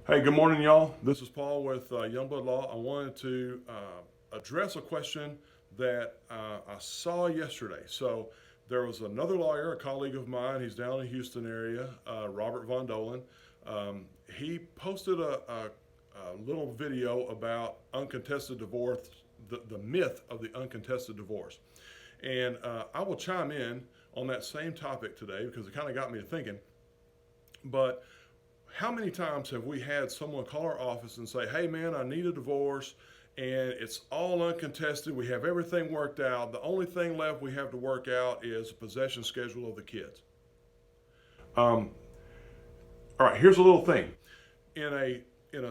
Hey, good morning, y'all. This is Paul with Youngblood Law. I wanted to address a question that I saw yesterday. So there was another lawyer, a colleague of mine. He's down in the Houston area, Robert Von Dolan. He posted a little video about uncontested divorce, the myth of the uncontested divorce. And I will chime in on that same topic today because it kind of got me to thinking. But how many times have we had someone call our office and say, hey man, I need a divorce and it's all uncontested. We have everything worked out. The only thing left we have to work out is a possession schedule of the kids. Um, all right, here's a little thing. In a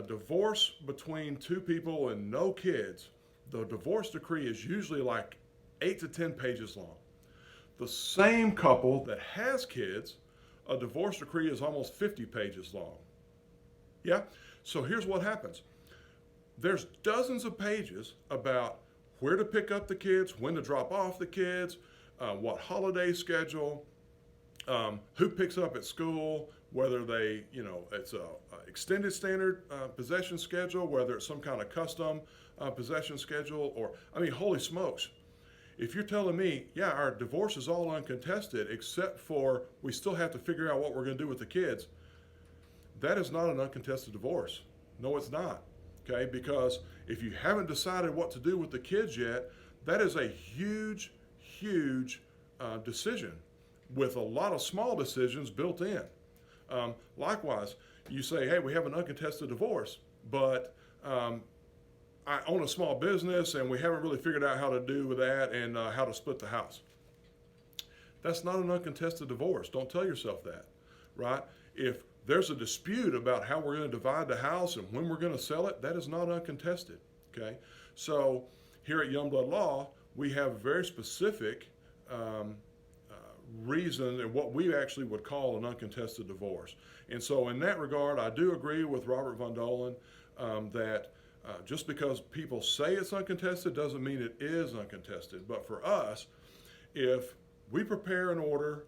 divorce between two people and no kids, the divorce decree is usually like 8 to 10 pages long. The same couple that has kids, a divorce decree is almost 50 pages long. Yeah? So here's what happens there's dozens of pages about where to pick up the kids, when to drop off the kids, what holiday schedule, who picks up at school, whether it's a extended standard possession schedule, whether it's some kind of custom possession schedule, or, I mean, holy smokes. If you're telling me, yeah, our divorce is all uncontested, except for we still have to figure out what we're going to do with the kids, that is not an uncontested divorce. No, it's not. Okay, because if you haven't decided what to do with the kids yet, that is a huge, huge decision with a lot of small decisions built in. Likewise, you say, hey, we have an uncontested divorce, but I own a small business and we haven't really figured out how to do with that and how to split the house. That's not an uncontested divorce. Don't tell yourself that, right? If there's a dispute about how we're going to divide the house and when we're going to sell it, that is not uncontested, okay? So here at Youngblood Law, we have a very specific reason and what we actually would call an uncontested divorce. And so in that regard, I do agree with Robert Von Dolan that just because people say it's uncontested doesn't mean it is uncontested. But for us, if we prepare an order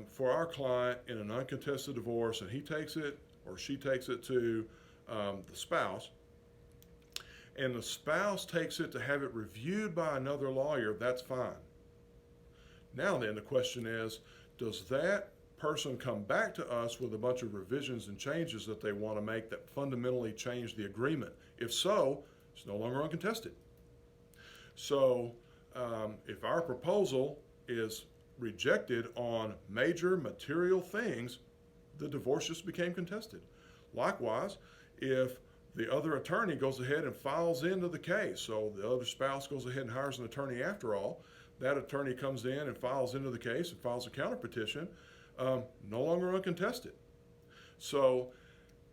for our client in an uncontested divorce and he takes it or she takes it to the spouse, and the spouse takes it to have it reviewed by another lawyer, that's fine. Now then, the question is, does that person come back to us with a bunch of revisions and changes that they want to make that fundamentally change the agreement? If so, it's no longer uncontested. So if our proposal is rejected on major material things, the divorce just became contested. Likewise, if the other attorney goes ahead and files into the case, so the other spouse goes ahead and hires an attorney after all, that attorney comes in and files into the case and files a counter petition, no longer uncontested. So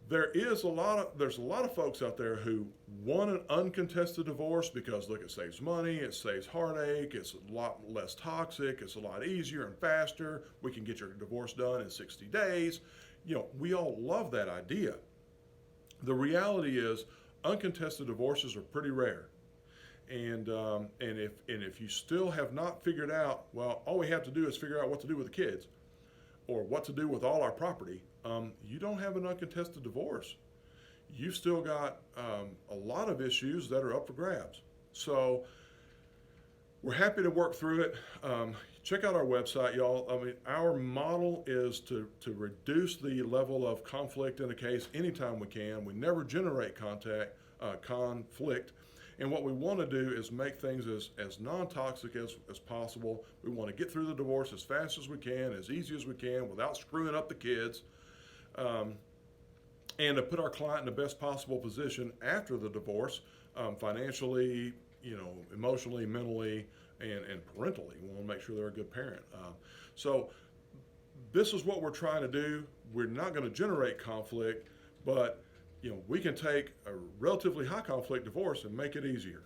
there's a lot of folks out there who want an uncontested divorce because look, it saves money, it saves heartache, it's a lot less toxic, it's a lot easier and faster. We can get your divorce done in 60 days. We all love that idea. The reality is uncontested divorces are pretty rare. And if you still have not figured out, well, all we have to do is figure out what to do with the kids or what to do with all our property, you don't have an uncontested divorce. You've still got a lot of issues that are up for grabs. So we're happy to work through it. Check out our website, y'all. I mean, our model is to reduce the level of conflict in a case anytime we can. We never generate conflict. And what we want to do is make things as non-toxic as possible. We want to get through the divorce as fast as we can, as easy as we can, without screwing up the kids, and to put our client in the best possible position after the divorce, financially, emotionally, mentally, and parentally. We want to make sure they're a good parent. So this is what we're trying to do. We're not going to generate conflict, but we can take a relatively high conflict divorce and make it easier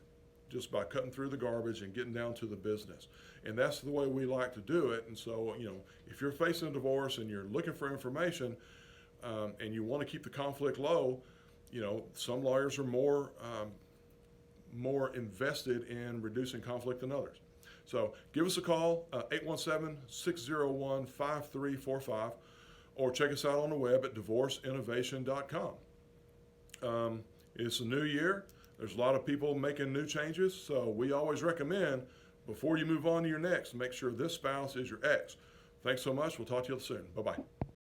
just by cutting through the garbage and getting down to the business. And that's the way we like to do it. And so, if you're facing a divorce and you're looking for information and you want to keep the conflict low, some lawyers are more invested in reducing conflict than others. So give us a call, 817-601-5345, or check us out on the web at divorceinnovation.com. It's a new year. There's a lot of people making new changes, so we always recommend before you move on to your next, make sure this spouse is your ex. Thanks so much. We'll talk to you soon. Bye-bye.